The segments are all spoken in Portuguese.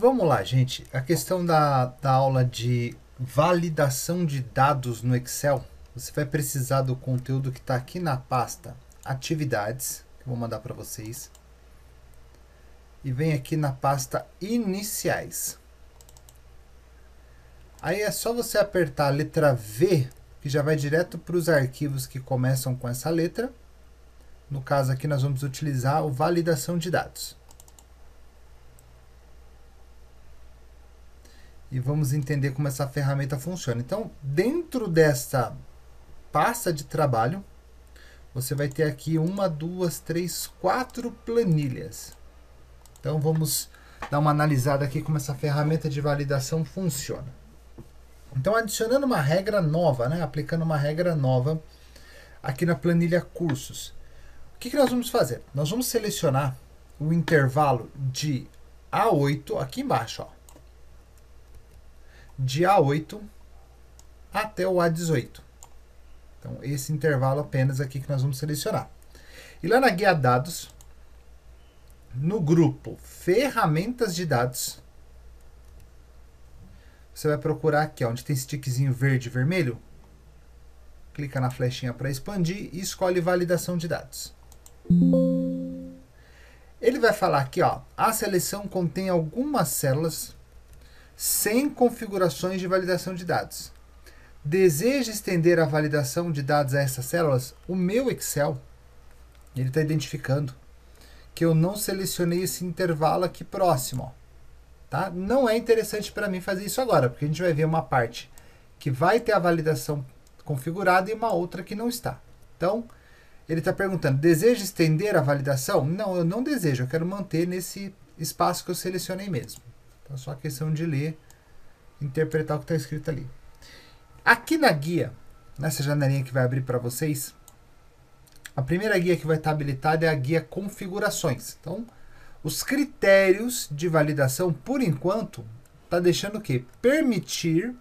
Vamos lá, gente. A questão da aula de validação de dados no Excel, você vai precisar do conteúdo que está aqui na pasta Atividades, que eu vou mandar para vocês, e vem aqui na pasta Iniciais. Aí é só você apertar a letra V, que já vai direto para os arquivos que começam com essa letra. No caso aqui nós vamos utilizar o validação de dados. E vamos entender como essa ferramenta funciona. Então, dentro dessa pasta de trabalho, você vai ter aqui 1, 2, 3, 4 planilhas. Então, vamos dar uma analisada aqui como essa ferramenta de validação funciona. Então, adicionando uma regra nova, aplicando uma regra nova aqui na planilha Cursos. O que nós vamos fazer? Nós vamos selecionar o intervalo de A8, aqui embaixo, de A8 até o A18. Então, esse intervalo apenas aqui que nós vamos selecionar. E lá na guia Dados, no grupo Ferramentas de Dados, você vai procurar aqui, onde tem esse tiquezinho verde e vermelho. Clica na flechinha para expandir e escolhe Validação de Dados. Ele vai falar aqui, a seleção contém algumas células sem configurações de validação de dados. Deseja estender a validação de dados a essas células? O meu Excel, ele está identificando que eu não selecionei esse intervalo aqui próximo. Tá? Não é interessante para mim fazer isso agora, porque a gente vai ver uma parte que vai ter a validação configurada e uma outra que não está. Então, ele está perguntando, deseja estender a validação? Não, eu não desejo, eu quero manter nesse espaço que eu selecionei mesmo. Então, só questão de ler, interpretar o que está escrito ali. Aqui na guia, nessa janelinha que vai abrir para vocês, a primeira guia que vai estar habilitada é a guia Configurações. Então, os critérios de validação, por enquanto, está deixando o quê? Permitir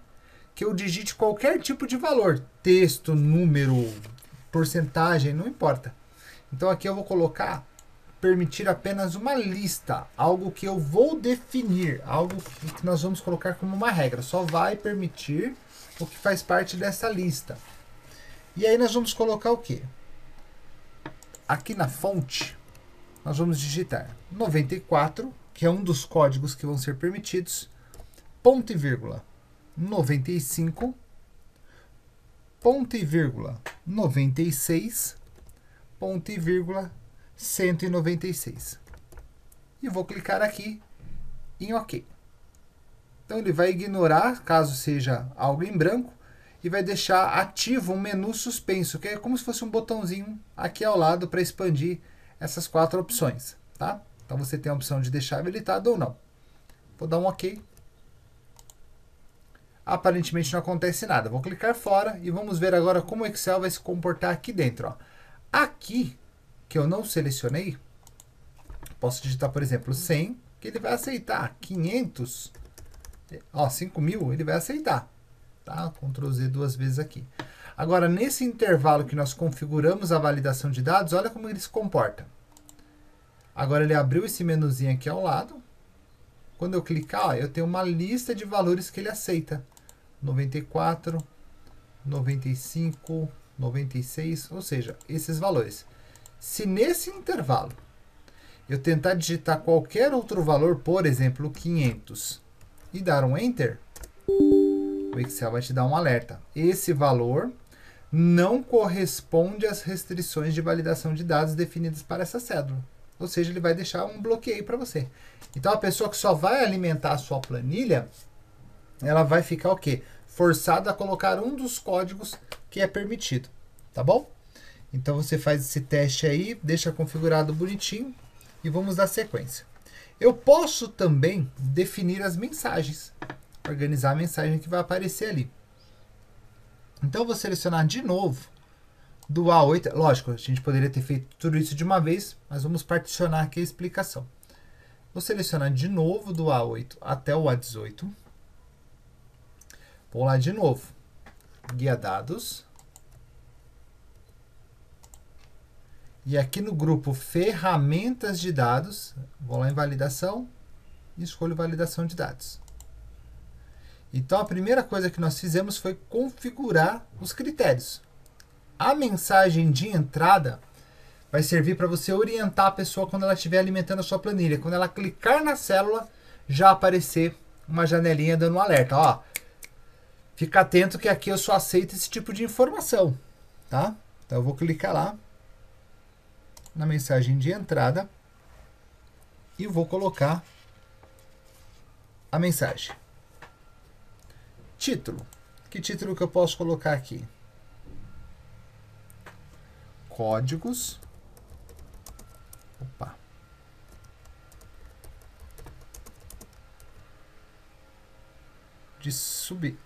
que eu digite qualquer tipo de valor. Texto, número, porcentagem, não importa. Então, aqui eu vou colocar permitir apenas uma lista, algo que eu vou definir, algo que nós vamos colocar como uma regra. Só vai permitir o que faz parte dessa lista. E aí nós vamos colocar o quê? Aqui na fonte, nós vamos digitar 94, que é um dos códigos que vão ser permitidos, ponto e vírgula 95, ponto e vírgula 96, ponto e vírgula 196. E vou clicar aqui em OK. Então ele vai ignorar, caso seja algo em branco, e vai deixar ativo um menu suspenso, que é como se fosse um botãozinho aqui ao lado para expandir essas 4 opções. Tá? Então você tem a opção de deixar habilitado ou não. Vou dar um OK. Aparentemente não acontece nada. Vou clicar fora e vamos ver agora como o Excel vai se comportar aqui dentro. Aqui, que eu não selecionei, posso digitar, por exemplo, 100, que ele vai aceitar. 500, 5.000, ele vai aceitar. Tá? Ctrl Z 2 vezes aqui. Agora, nesse intervalo que nós configuramos a validação de dados, olha como ele se comporta. Agora, ele abriu esse menuzinho aqui ao lado. Quando eu clicar, eu tenho uma lista de valores que ele aceita. 94, 95, 96, ou seja, esses valores. Se nesse intervalo eu tentar digitar qualquer outro valor, por exemplo, 500, e dar um Enter, o Excel vai te dar um alerta. Esse valor não corresponde às restrições de validação de dados definidas para essa cédula. Ou seja, ele vai deixar um bloqueio para você. Então, a pessoa que só vai alimentar a sua planilha, ela vai ficar o quê? Forçada a colocar um dos códigos que é permitido. Tá bom? Então, você faz esse teste aí, deixa configurado bonitinho e vamos dar sequência. Eu posso também definir as mensagens, organizar a mensagem que vai aparecer ali. Então, eu vou selecionar de novo do A8. Lógico, a gente poderia ter feito tudo isso de uma vez, mas vamos particionar aqui a explicação. Vou selecionar de novo do A8 até o A18. Vou lá de novo. Guia Dados. E aqui no grupo Ferramentas de Dados, vou lá em Validação, e escolho validação de dados. Então a primeira coisa que nós fizemos foi configurar os critérios. A mensagem de entrada vai servir para você orientar a pessoa quando ela estiver alimentando a sua planilha. Quando ela clicar na célula, já aparecer uma janelinha dando um alerta. Ó, fica atento que aqui eu só aceito esse tipo de informação, tá? Então eu vou clicar lá na mensagem de entrada e vou colocar a mensagem. Título. Que título que eu posso colocar aqui? Códigos. Opa. De subir.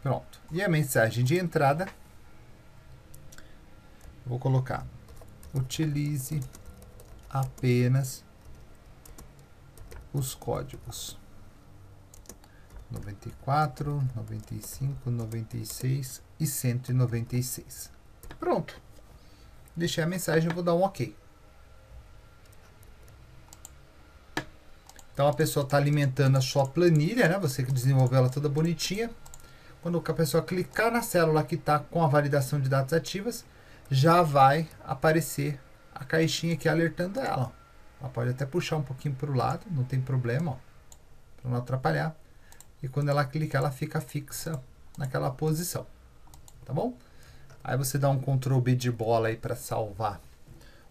Pronto. E a mensagem de entrada, vou colocar: utilize apenas os códigos 94, 95, 96 e 196. Pronto. Deixei a mensagem e vou dar um OK. Então a pessoa está alimentando a sua planilha, né? Você que desenvolveu ela toda bonitinha. Quando a pessoa clicar na célula que está com a validação de dados ativas, já vai aparecer a caixinha aqui alertando ela. Ela pode até puxar um pouquinho para o lado, não tem problema, para não atrapalhar. E quando ela clicar, ela fica fixa naquela posição. Tá bom? Aí você dá um Ctrl B de bola aí para salvar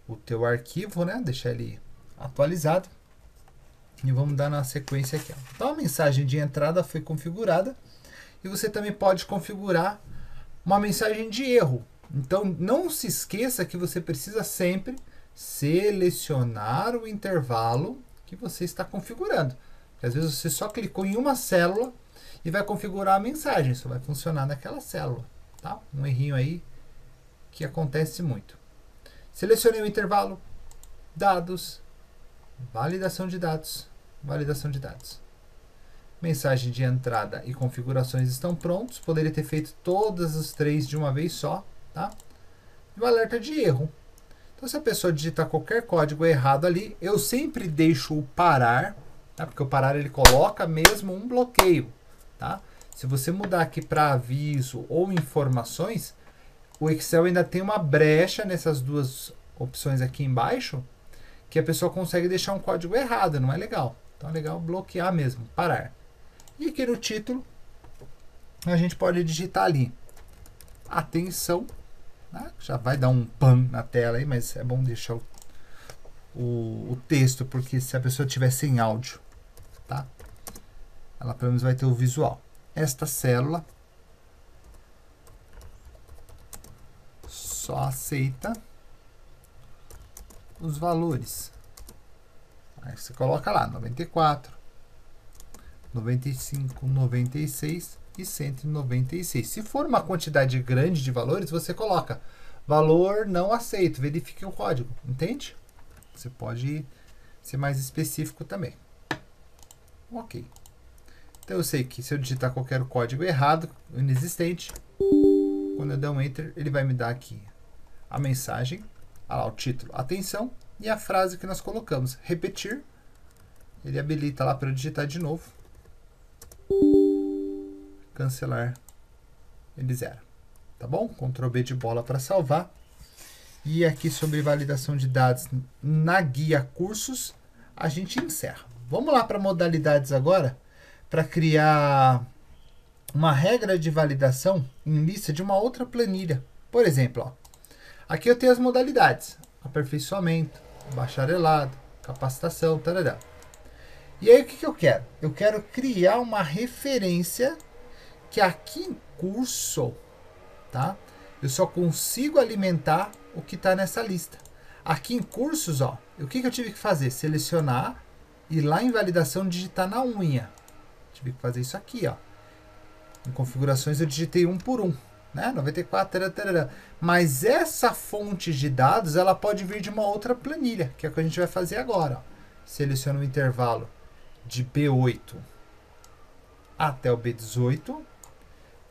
o teu arquivo, né? Deixar ele atualizado. E vamos dar na sequência aqui. Ó. Então a mensagem de entrada foi configurada. E você também pode configurar uma mensagem de erro. Então não se esqueça que você precisa sempre selecionar o intervalo que você está configurando. Porque às vezes você só clicou em uma célula e vai configurar a mensagem. Isso vai funcionar naquela célula. Tá? Um errinho aí que acontece muito. Selecionei o intervalo, dados, validação de dados, validação de dados. Mensagem de entrada e configurações estão prontos. Poderia ter feito todas as três de uma vez só, tá? E o alerta de erro. Então, se a pessoa digitar qualquer código errado ali, eu sempre deixo o parar, tá? Porque o parar ele coloca mesmo um bloqueio, tá? Se você mudar aqui para aviso ou informações, o Excel ainda tem uma brecha nessas duas opções aqui embaixo, que a pessoa consegue deixar um código errado, não é legal. Então é legal bloquear mesmo, parar. E aqui no título, a gente pode digitar ali, atenção, né? Já vai dar um pan na tela aí, mas é bom deixar o texto, porque se a pessoa tiver sem áudio, tá? Ela pelo menos vai ter o visual. Esta célula só aceita os valores. Aí você coloca lá 94, 95, 96 e 196. Se for uma quantidade grande de valores, você coloca valor não aceito, verifique o código, entende? Você pode ser mais específico também. Ok. Então eu sei que se eu digitar qualquer código errado, inexistente, quando eu der um Enter, ele vai me dar aqui a mensagem, o título, atenção, e a frase que nós colocamos, repetir. Ele habilita lá para eu digitar de novo. Cancelar, ele zera. Tá bom? Ctrl B de bola para salvar. E aqui sobre validação de dados na guia cursos, a gente encerra. Vamos lá para modalidades agora, para criar uma regra de validação em lista de uma outra planilha. Por exemplo, ó, aqui eu tenho as modalidades: aperfeiçoamento, bacharelado, capacitação, tarará. E aí o que eu quero? Eu quero criar uma referência que aqui em curso, tá? Eu só consigo alimentar o que está nessa lista. Aqui em cursos, ó, o que eu tive que fazer? Selecionar e lá em validação digitar na unha. Tive que fazer isso aqui, ó. Em configurações eu digitei um por um, né? 94, tarará. Mas essa fonte de dados, ela pode vir de uma outra planilha, que é o que a gente vai fazer agora, ó. Seleciono o intervalo de B8 até o B18.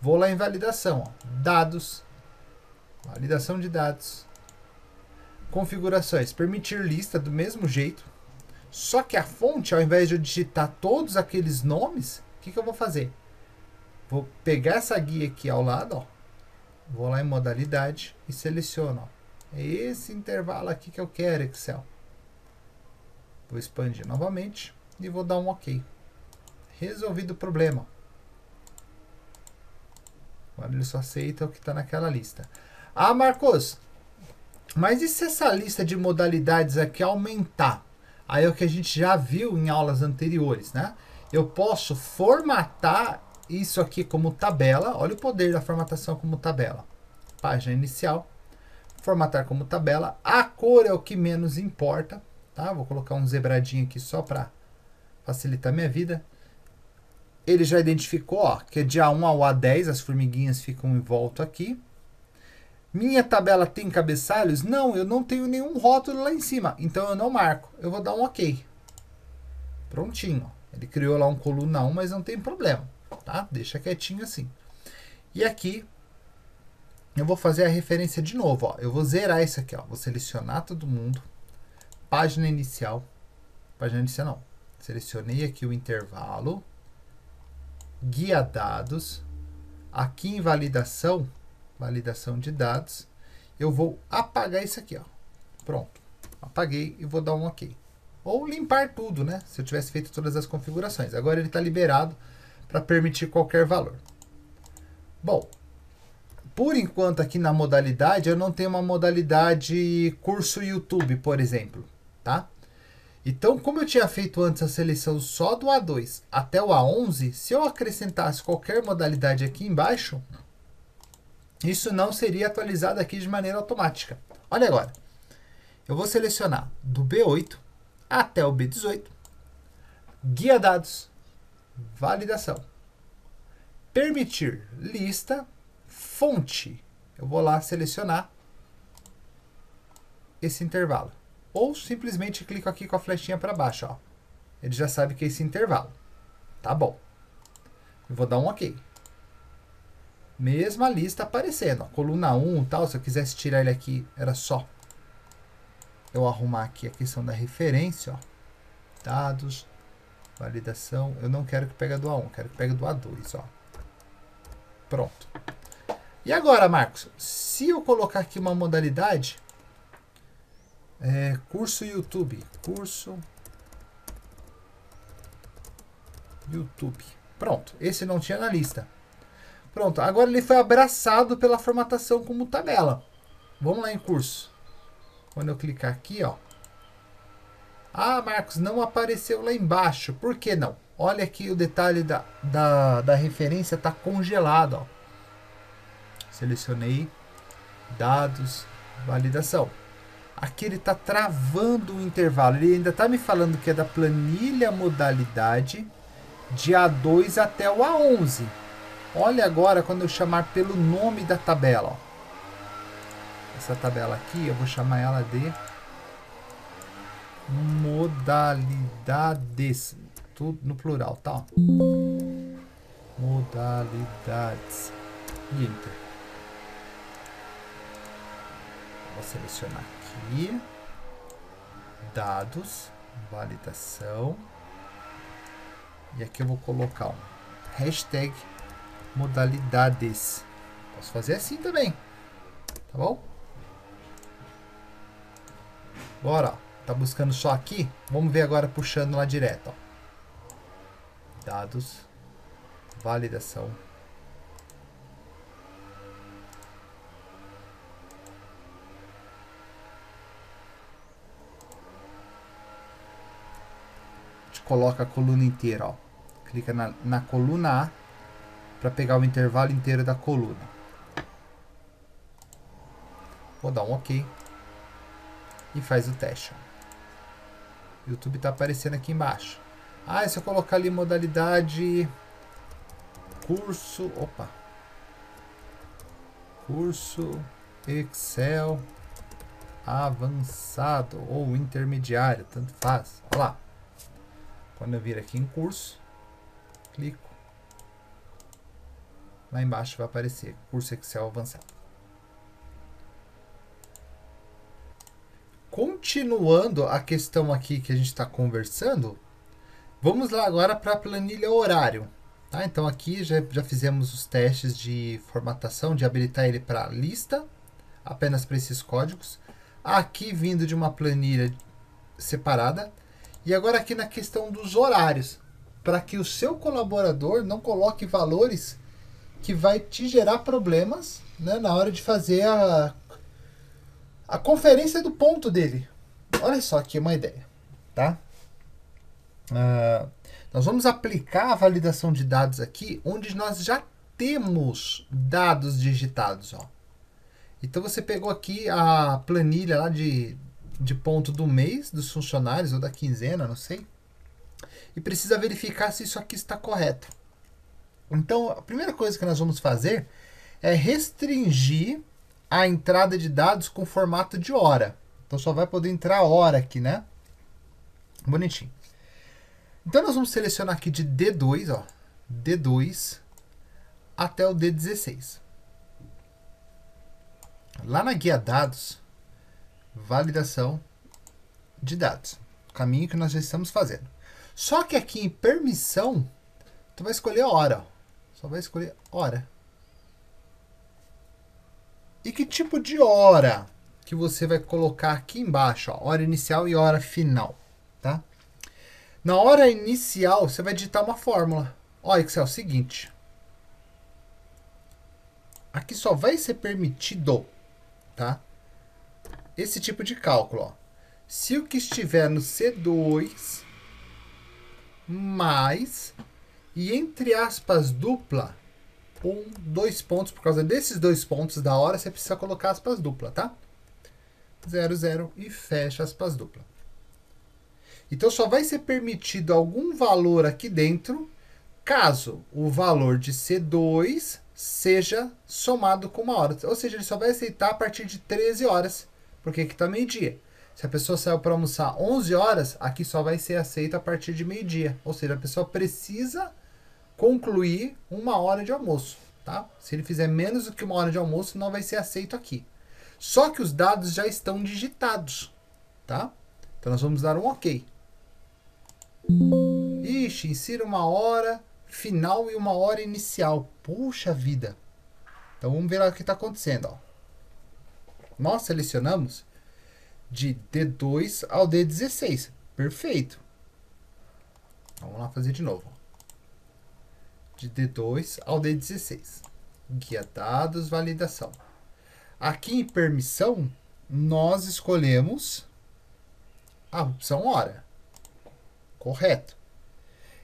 Vou lá em validação, ó, dados, Validação de dados. Configurações. Permitir lista do mesmo jeito. Só que a fonte, ao invés de eu digitar todos aqueles nomes, o que eu vou fazer? Vou pegar essa guia aqui ao lado, ó. Vou lá em modalidade e seleciono. Ó. É esse intervalo aqui que eu quero, Excel. Vou expandir novamente e vou dar um OK. Resolvido o problema. Agora ele só aceita o que está naquela lista. Ah, Marcos, mas e se essa lista de modalidades aqui aumentar? Aí é o que a gente já viu em aulas anteriores, né? Eu posso formatar isso aqui como tabela. Olha o poder da formatação como tabela. Página inicial. Formatar como tabela. A cor é o que menos importa. Tá? Vou colocar um zebradinho aqui só para facilitar minha vida. Ele já identificou, ó, que é de A1 ao A10. As formiguinhas ficam em volta aqui. Minha tabela tem cabeçalhos? Não, eu não tenho nenhum rótulo lá em cima. Então eu não marco. Eu vou dar um OK. Prontinho. Ele criou lá um coluna 1, mas não tem problema. Tá? Deixa quietinho assim. E aqui eu vou fazer a referência de novo. Ó. Eu vou zerar isso aqui. Ó. Vou selecionar todo mundo. Página inicial. Página inicial não. Selecionei aqui o intervalo. Guia dados. Aqui em validação. Validação de dados. Eu vou apagar isso aqui, ó. Pronto. Apaguei e vou dar um OK. Ou limpar tudo, né? Se eu tivesse feito todas as configurações. Agora ele está liberado para permitir qualquer valor. Bom, por enquanto aqui na modalidade, eu não tenho uma modalidade curso YouTube, por exemplo. Tá? Então, como eu tinha feito antes a seleção só do A2 até o A11, se eu acrescentasse qualquer modalidade aqui embaixo, isso não seria atualizado aqui de maneira automática. Olha agora. Eu vou selecionar do B8 até o B18. Guia dados. Validação. Permitir lista. Fonte. Eu vou lá selecionar esse intervalo. Ou simplesmente clico aqui com a flechinha para baixo. Ó. Ele já sabe que é esse intervalo. Tá bom. Eu vou dar um OK. Mesma lista aparecendo. Ó, coluna 1 e tal. Se eu quisesse tirar ele aqui, era só eu arrumar aqui a questão da referência. Ó. Dados, validação. Eu não quero que pegue do A1, quero que pegue do A2. Ó. Pronto. E agora, Marcos, se eu colocar aqui uma modalidade, curso YouTube. Curso YouTube. Pronto, esse não tinha na lista. Pronto, agora ele foi abraçado pela formatação como tabela. Vamos lá em curso. Quando eu clicar aqui, ó. Ah, Marcos, não apareceu lá embaixo. Por que não? Olha aqui o detalhe da referência, está congelado. Ó. Selecionei dados, validação. Aqui ele está travando o intervalo. Ele ainda está me falando que é da planilha modalidade de A2 até o A11. Olha agora quando eu chamar pelo nome da tabela. Ó. Essa tabela aqui, eu vou chamar ela de modalidades. Tudo no plural, tá? Modalidades. E Enter. Vou selecionar aqui. Dados. Validação. E aqui eu vou colocar um hashtag modalidades. Posso fazer assim também. Tá bom? Agora, ó, tá buscando só aqui. Vamos ver agora puxando lá direto. Ó. Dados. Validação. A gente coloca a coluna inteira. Ó. Clica na coluna A para pegar o intervalo inteiro da coluna. Vou dar um OK. E faz o teste. O YouTube está aparecendo aqui embaixo. Ah, se eu colocar ali modalidade curso, opa. Curso Excel avançado ou intermediário, tanto faz. Olha lá. Quando eu vir aqui em curso, clico. Lá embaixo vai aparecer curso Excel avançado. Continuando a questão aqui que a gente está conversando, vamos lá agora para a planilha horário. Tá? Então aqui já fizemos os testes de formatação, de habilitar ele para lista, apenas para esses códigos. Aqui vindo de uma planilha separada. E agora aqui na questão dos horários, para que o seu colaborador não coloque valores que vai te gerar problemas, né, na hora de fazer a conferência do ponto dele. Olha só aqui uma ideia, tá? Nós vamos aplicar a validação de dados aqui, onde nós já temos dados digitados, ó. Então você pegou aqui a planilha lá de ponto do mês, dos funcionários, ou da quinzena, não sei, e precisa verificar se isso aqui está correto. Então, a primeira coisa que nós vamos fazer é restringir a entrada de dados com formato de hora. Então, só vai poder entrar hora aqui, né? Bonitinho. Então, nós vamos selecionar aqui de D2, ó, D2 até o D16. Lá na guia dados, validação de dados. Caminho que nós já estamos fazendo. Só que aqui em permissão, tu vai escolher hora, ó. Só vai escolher hora. E que tipo de hora que você vai colocar aqui embaixo? Ó, hora inicial e hora final. Tá? Na hora inicial, você vai digitar uma fórmula. Ó, Excel, é o seguinte. Aqui só vai ser permitido, tá? Esse tipo de cálculo. Ó. Se o que estiver no C2 mais... E entre aspas dupla, 2 pontos, por causa desses 2 pontos da hora, você precisa colocar aspas dupla, tá? 0, 0 e fecha aspas dupla. Então só vai ser permitido algum valor aqui dentro, caso o valor de C2 seja somado com uma hora. Ou seja, ele só vai aceitar a partir de 13 horas, porque aqui está meio-dia. Se a pessoa saiu para almoçar 11 horas, aqui só vai ser aceito a partir de meio-dia. Ou seja, a pessoa precisa concluir 1 hora de almoço, tá? Se ele fizer menos do que 1 hora de almoço, não vai ser aceito aqui. Só que os dados já estão digitados, tá? Então nós vamos dar um OK. Ixi, insira 1 hora final e 1 hora inicial. Puxa vida. Então vamos ver lá o que está acontecendo, ó. Nós selecionamos de D2 ao D16. Perfeito. Vamos lá fazer de novo. De D2 ao D16. Guia dados, validação. Aqui em permissão, nós escolhemos a opção hora. Correto.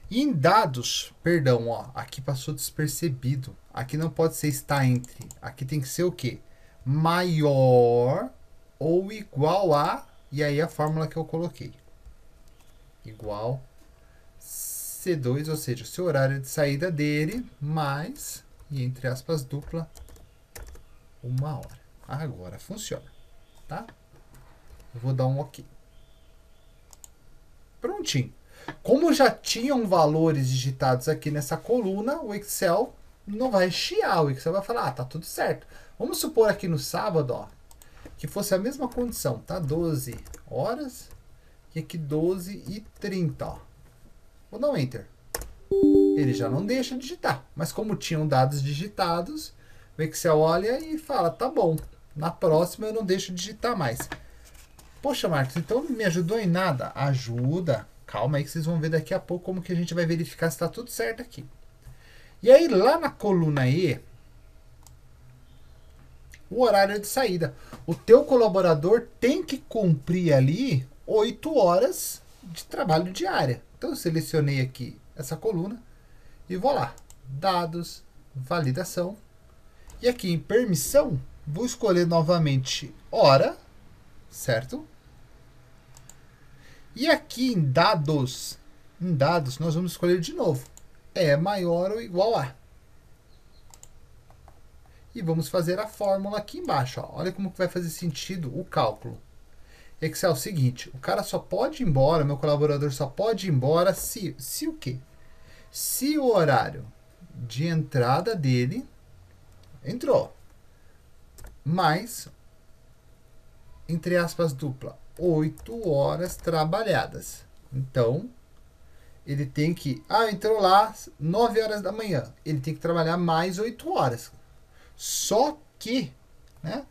E em dados, perdão, ó, aqui passou despercebido. Aqui não pode ser está entre. Aqui tem que ser o quê? Maior ou igual a, e aí a fórmula que eu coloquei. Igual C2, ou seja, o seu horário de saída dele, mais, e entre aspas, dupla, 1 hora. Agora funciona, tá? Eu vou dar um OK. Prontinho. Como já tinham valores digitados aqui nessa coluna, o Excel não vai chiar. O Excel vai falar, tá tudo certo. Vamos supor aqui no sábado, ó, que fosse a mesma condição, tá? 12 horas e aqui 12h30, ó. Vou dar um Enter. Ele já não deixa digitar. Mas como tinham dados digitados, o Excel olha e fala, tá bom, na próxima eu não deixo digitar mais. Poxa, Marcos, então não me ajudou em nada? Ajuda. Calma aí que vocês vão ver daqui a pouco como que a gente vai verificar se está tudo certo aqui. E aí lá na coluna E, o horário de saída. O teu colaborador tem que cumprir ali 8 horas de trabalho diária. Então eu selecionei aqui essa coluna e vou lá. Dados, validação. E aqui em permissão, vou escolher novamente hora, certo? E aqui em dados, nós vamos escolher de novo. É maior ou igual a. E vamos fazer a fórmula aqui embaixo. Ó. Olha como que vai fazer sentido o cálculo. Excel, seguinte, o cara só pode ir embora, meu colaborador só pode ir embora se o quê? Se o horário de entrada dele entrou, mais, entre aspas, dupla, 8 horas trabalhadas. Então, ele tem que... entrou lá 9 horas da manhã. Ele tem que trabalhar mais 8 horas. Só que, né,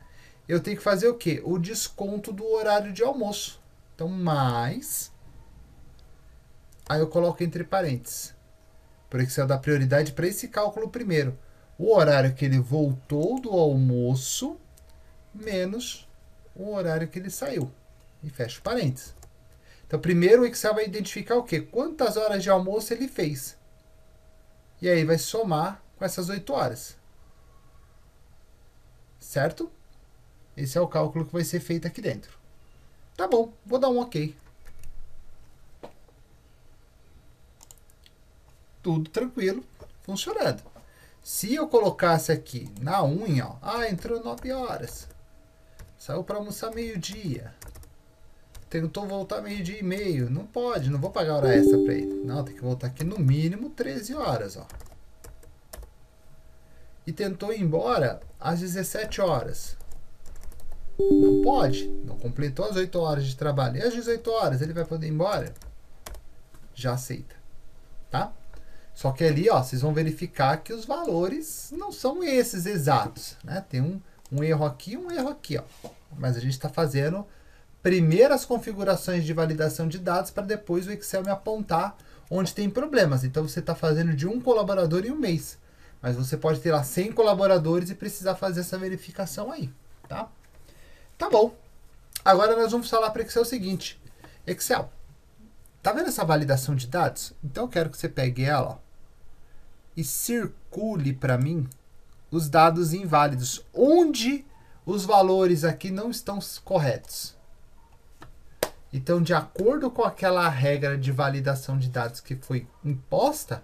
eu tenho que fazer o quê? O desconto do horário de almoço. Então, mais... Aí eu coloco entre parênteses. Por Excel dá prioridade para esse cálculo primeiro. O horário que ele voltou do almoço menos o horário que ele saiu. E fecha parênteses. Então, primeiro o Excel vai identificar o quê? Quantas horas de almoço ele fez. E aí vai somar com essas 8 horas. Certo? Esse é o cálculo que vai ser feito aqui dentro. Tá bom, vou dar um OK. Tudo tranquilo, funcionando. Se eu colocasse aqui na unha, ó, entrou 9 horas. Saiu para almoçar meio-dia. Tentou voltar meio-dia e meio. Não pode, não vou pagar hora extra para ele. Não, tem que voltar aqui no mínimo 13 horas, ó. E tentou ir embora às 17 horas. Não pode, não completou as 8 horas de trabalho. E às 18 horas ele vai poder ir embora? Já aceita, tá? Só que ali, ó, vocês vão verificar que os valores não são esses exatos, né? Tem um erro aqui e um erro aqui, ó. Mas a gente está fazendo primeiro as configurações de validação de dados para depois o Excel me apontar onde tem problemas. Então, você está fazendo de um colaborador em um mês. Mas você pode ter lá 100 colaboradores e precisar fazer essa verificação aí, tá? Tá bom. Agora nós vamos falar para o Excel o seguinte. Excel, tá vendo essa validação de dados? Então, eu quero que você pegue ela, ó, e circule para mim os dados inválidos, onde os valores aqui não estão corretos. Então, de acordo com aquela regra de validação de dados que foi imposta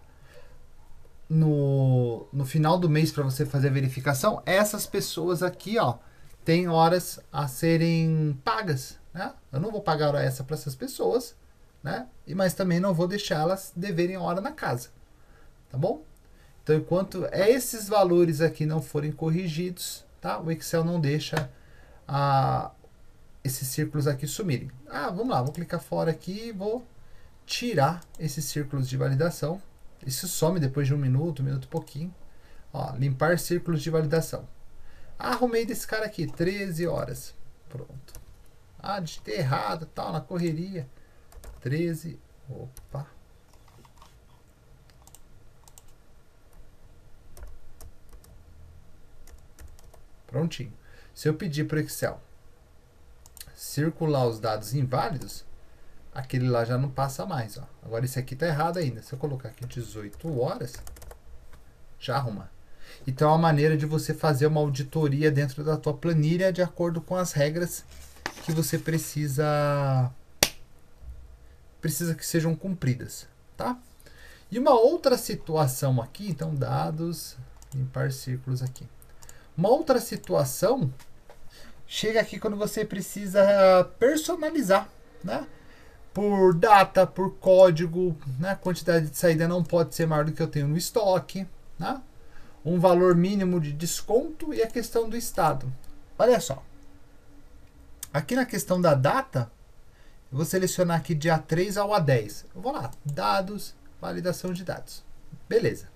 no final do mês para você fazer a verificação, essas pessoas aqui, ó, têm horas a serem pagas, né? Eu não vou pagar hora extra para essas pessoas, né? Mas também não vou deixar elas deverem hora na casa, tá bom? Então, enquanto esses valores aqui não forem corrigidos, tá? O Excel não deixa esses círculos aqui sumirem. Vamos lá, vou clicar fora aqui e vou tirar esses círculos de validação. Isso some depois de um minuto e pouquinho. Ó, limpar círculos de validação. Arrumei desse cara aqui, 13 horas. Pronto. Digitei errado, tal, na correria. 13, opa. Prontinho. Se eu pedir para o Excel circular os dados inválidos, aquele lá já não passa mais, ó. Agora esse aqui tá errado ainda. Se eu colocar aqui 18 horas, já arruma. Então é uma maneira de você fazer uma auditoria dentro da tua planilha de acordo com as regras que você precisa que sejam cumpridas, tá? E uma outra situação aqui, então dados, limpar círculos aqui. Uma outra situação chega aqui quando você precisa personalizar, né? Por data, por código, né? A quantidade de saída não pode ser maior do que eu tenho no estoque, né? Um valor mínimo de desconto e a questão do estado. Olha só. Aqui na questão da data, eu vou selecionar aqui de A3 ao A10. Eu vou lá, dados, validação de dados. Beleza.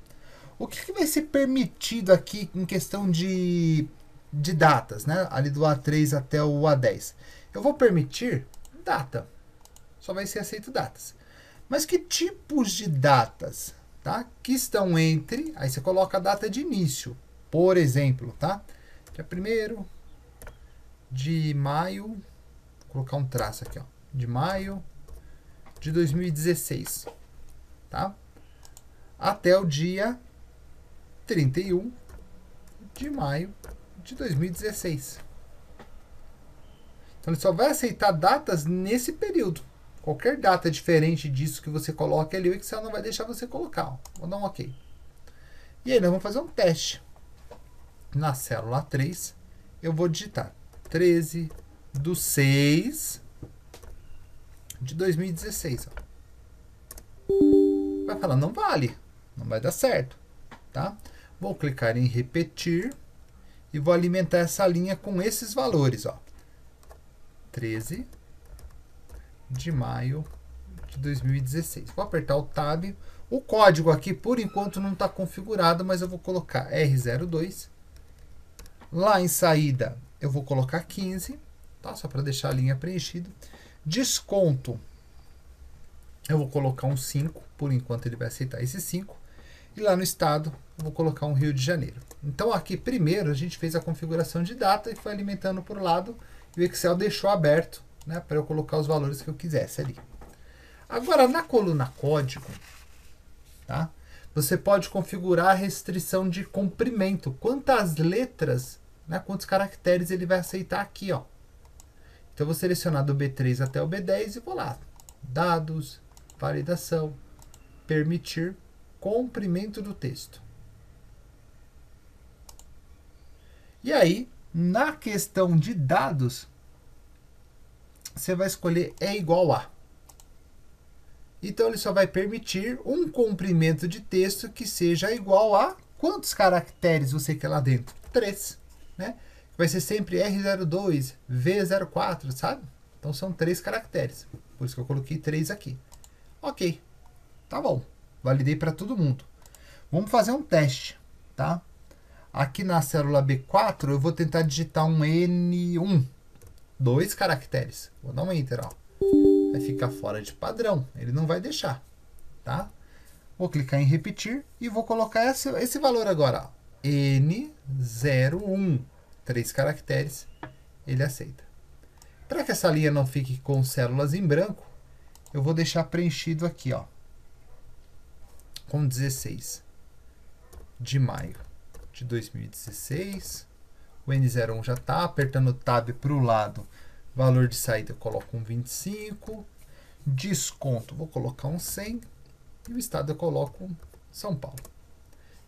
O que vai ser permitido aqui em questão de datas, né? Ali do A3 até o A10. Eu vou permitir data. Só vai ser aceito datas. Mas que tipos de datas, tá? Que estão entre... Aí você coloca a data de início. Por exemplo, tá? Dia 1º de maio... Vou colocar um traço aqui, ó. De maio de 2016. Tá? Até o dia 31 de maio de 2016. Então, ele só vai aceitar datas nesse período. Qualquer data diferente disso que você coloque ali, o Excel não vai deixar você colocar. Ó. Vou dar um OK. E aí, nós vamos fazer um teste. Na célula 3, eu vou digitar 13/6 de 2016. Ó. Vai falar, não vale. Não vai dar certo. Tá? Vou clicar em repetir e vou alimentar essa linha com esses valores. Ó. 13 de maio de 2016. Vou apertar o Tab. O código aqui, por enquanto, não está configurado, mas eu vou colocar R02. Lá em saída, eu vou colocar 15, tá? Só para deixar a linha preenchida. Desconto, eu vou colocar um 5, por enquanto ele vai aceitar esse 5. E lá no estado, eu vou colocar um Rio de Janeiro. Então aqui, primeiro, a gente fez a configuração de data e foi alimentando por lado. E o Excel deixou aberto, né, para eu colocar os valores que eu quisesse ali. Agora, na coluna código, tá? Você pode configurar a restrição de comprimento. Quantas letras, né, quantos caracteres ele vai aceitar aqui, ó. Então, eu vou selecionar do B3 até o B10 e vou lá. Dados, validação, permitir, comprimento do texto. E aí, na questão de dados, você vai escolher é igual a. Então, ele só vai permitir um comprimento de texto que seja igual a quantos caracteres você quer lá dentro? 3, né? Vai ser sempre R02, V04, sabe? Então, são 3 caracteres. Por isso que eu coloquei 3 aqui. Ok, tá bom. Validei para todo mundo. Vamos fazer um teste, tá? Aqui na célula B4, eu vou tentar digitar um N1. 2 caracteres. Vou dar um Enter, ó. Vai ficar fora de padrão. Ele não vai deixar, tá? Vou clicar em repetir e vou colocar esse valor agora, ó. N01. 3 caracteres. Ele aceita. Para que essa linha não fique com células em branco, eu vou deixar preenchido aqui, ó. Com 16 de maio de 2016. O N01 já está. Apertando o Tab para o lado. Valor de saída eu coloco um 25. Desconto vou colocar um 100. E o estado eu coloco São Paulo.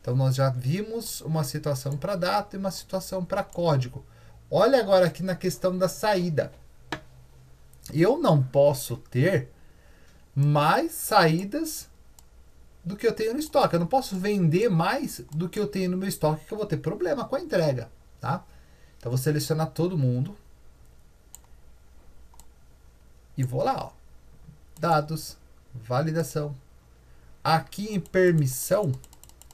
Então nós já vimos uma situação para data e uma situação para código. Olha agora aqui na questão da saída. Eu não posso ter mais saídas do que eu tenho no estoque. Eu não posso vender mais do que eu tenho no meu estoque, que eu vou ter problema com a entrega, tá? Então, vou selecionar todo mundo. E vou lá, ó. Dados, validação. Aqui em permissão,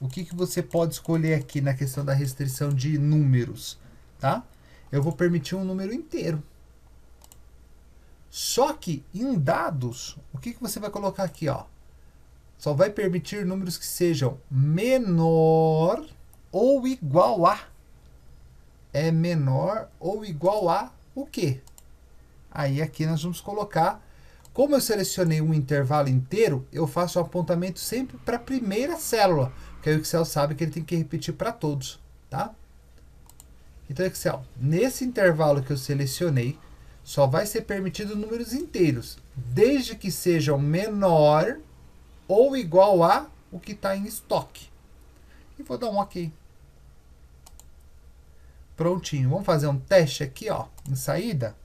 o que você pode escolher aqui na questão da restrição de números, tá? Eu vou permitir um número inteiro. Só que em dados, o que você vai colocar aqui, ó? Só vai permitir números que sejam menor ou igual a. É menor ou igual a o quê? Aí aqui nós vamos colocar, como eu selecionei um intervalo inteiro, eu faço o apontamento sempre para a primeira célula, porque aí o Excel sabe que ele tem que repetir para todos, tá? Então, Excel, nesse intervalo que eu selecionei, só vai ser permitido números inteiros, desde que sejam menor ou igual a o que está em estoque. E vou dar um OK. Prontinho. Vamos fazer um teste aqui, ó, em saída.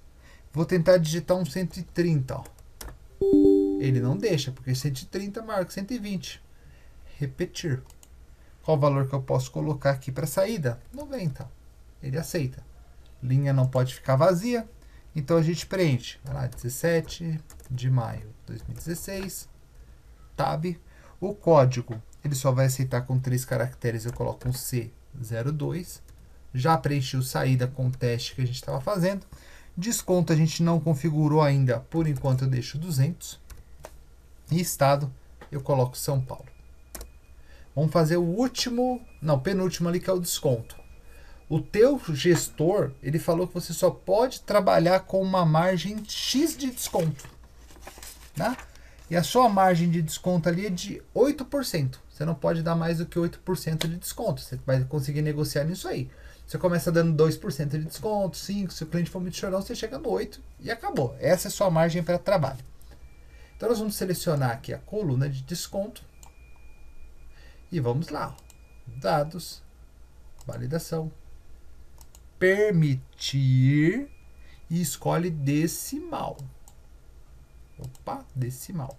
Vou tentar digitar um 130, ó. Ele não deixa, porque 130 é maior que 120. Repetir. Qual o valor que eu posso colocar aqui para saída? 90. Ele aceita. Linha não pode ficar vazia, então a gente preenche. Vai lá, 17 de maio de 2016. Tab. O código, ele só vai aceitar com 3 caracteres, eu coloco um C02. Já preenchi o saída com o teste que a gente estava fazendo. Desconto a gente não configurou ainda, por enquanto eu deixo 200. E estado, eu coloco São Paulo. Vamos fazer o último, não, penúltimo ali, que é o desconto. O teu gestor, ele falou que você só pode trabalhar com uma margem X de desconto, tá? E a sua margem de desconto ali é de 8%. Você não pode dar mais do que 8% de desconto. Você vai conseguir negociar nisso aí. Você começa dando 2% de desconto, 5%. Se o cliente for muito chorão, você chega no 8% e acabou. Essa é a sua margem para trabalho. Então, nós vamos selecionar aqui a coluna de desconto. E vamos lá. Dados, validação, permitir e escolhe decimal. Opa, decimal.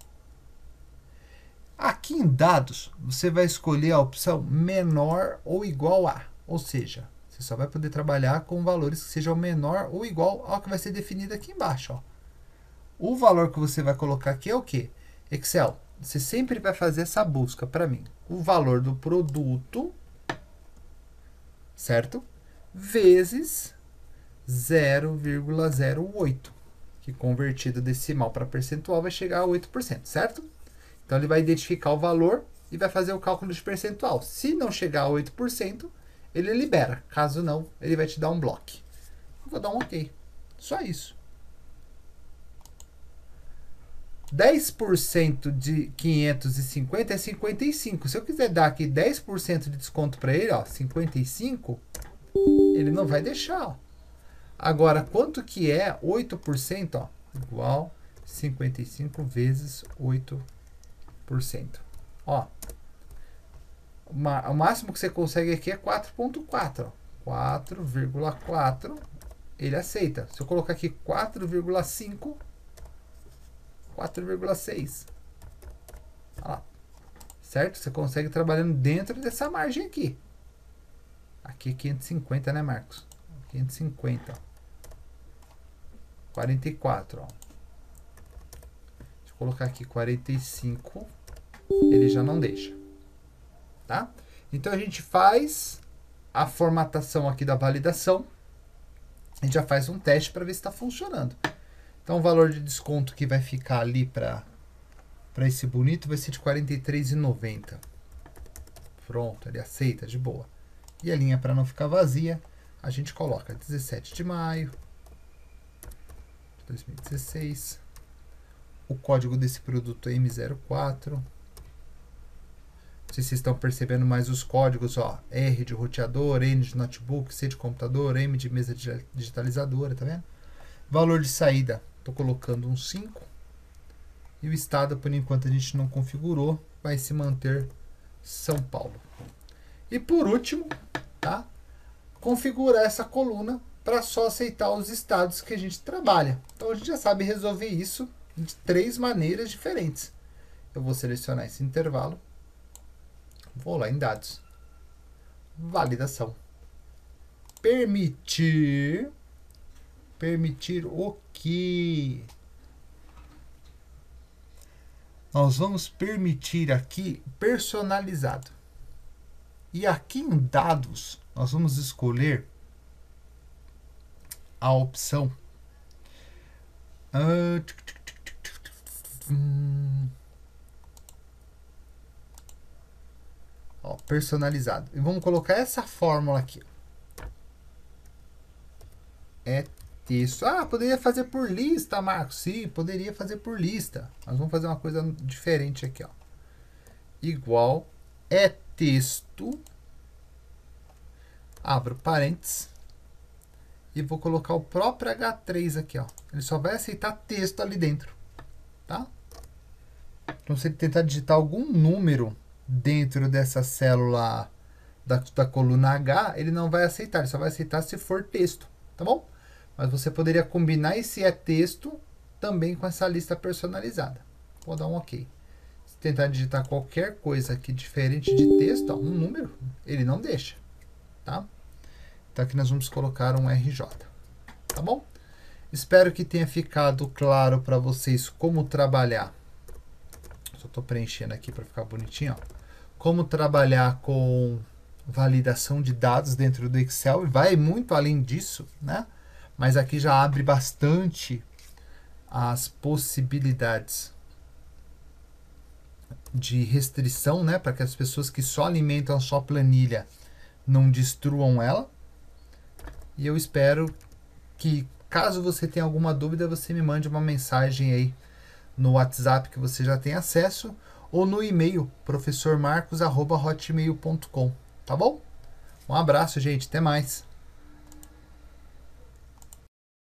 Aqui em dados, você vai escolher a opção menor ou igual a. Ou seja, você só vai poder trabalhar com valores que sejam menor ou igual ao que vai ser definido aqui embaixo, ó. O valor que você vai colocar aqui é o quê? Excel, você sempre vai fazer essa busca para mim. O valor do produto, certo? Vezes 0,08, que convertido decimal para percentual vai chegar a 8%, certo? Então ele vai identificar o valor e vai fazer o cálculo de percentual. Se não chegar a 8%, ele libera. Caso não, ele vai te dar um bloco. Eu vou dar um OK. Só isso. 10% de 550 é 55. Se eu quiser dar aqui 10% de desconto para ele, ó, 55, ele não vai deixar. Ó. Agora, quanto que é 8%? Ó, igual 55 vezes 8%. Ó, o máximo que você consegue aqui é 4,4. 4,4 ele aceita. Se eu colocar aqui 4,5, 4,6. Certo? Você consegue trabalhando dentro dessa margem aqui. Aqui é 550, né, Marcos? 550. 44, ó. Deixa eu colocar aqui 45. Ele já não deixa. Tá? Então a gente faz a formatação aqui da validação. A gente já faz um teste para ver se está funcionando. Então o valor de desconto que vai ficar ali para esse bonito vai ser de R$ 43,90. Pronto, ele aceita de boa. E a linha, para não ficar vazia, a gente coloca 17 de maio de 2016. O código desse produto é M04. Não sei se vocês estão percebendo mais os códigos, ó. R de roteador, N de notebook, C de computador, M de mesa digitalizadora, tá vendo? Valor de saída, estou colocando um 5. E o estado, por enquanto, a gente não configurou, vai se manter São Paulo. E por último, tá? Configurar essa coluna para só aceitar os estados que a gente trabalha. Então a gente já sabe resolver isso de 3 maneiras diferentes. Eu vou selecionar esse intervalo, vou lá em dados, validação, permitir o que? Nós vamos permitir aqui personalizado. E aqui em dados, nós vamos escolher a opção personalizado. E vamos colocar essa fórmula aqui. É texto. Ah, poderia fazer por lista, Marcos. Sim, poderia fazer por lista. Nós vamos fazer uma coisa diferente aqui, ó. Igual é texto. Abro parênteses. E vou colocar o próprio H3 aqui, ó. Ele só vai aceitar texto ali dentro, tá? Então, se ele tentar digitar algum número dentro dessa célula da coluna H, ele não vai aceitar. Ele só vai aceitar se for texto, tá bom? Mas você poderia combinar esse é texto também com essa lista personalizada. Vou dar um OK. Se tentar digitar qualquer coisa aqui diferente de texto, ó, um número, ele não deixa, tá? Então aqui nós vamos colocar um RJ, tá bom? Espero que tenha ficado claro para vocês como trabalhar. Só estou preenchendo aqui para ficar bonitinho, ó. Como trabalhar com validação de dados dentro do Excel, e vai muito além disso, né? Mas aqui já abre bastante as possibilidades de restrição, né? Para que as pessoas que só alimentam a sua planilha não destruam ela. E eu espero que, caso você tenha alguma dúvida, você me mande uma mensagem aí no WhatsApp que você já tem acesso, ou no e-mail professormarcos@hotmail.com, tá bom? Um abraço, gente, até mais.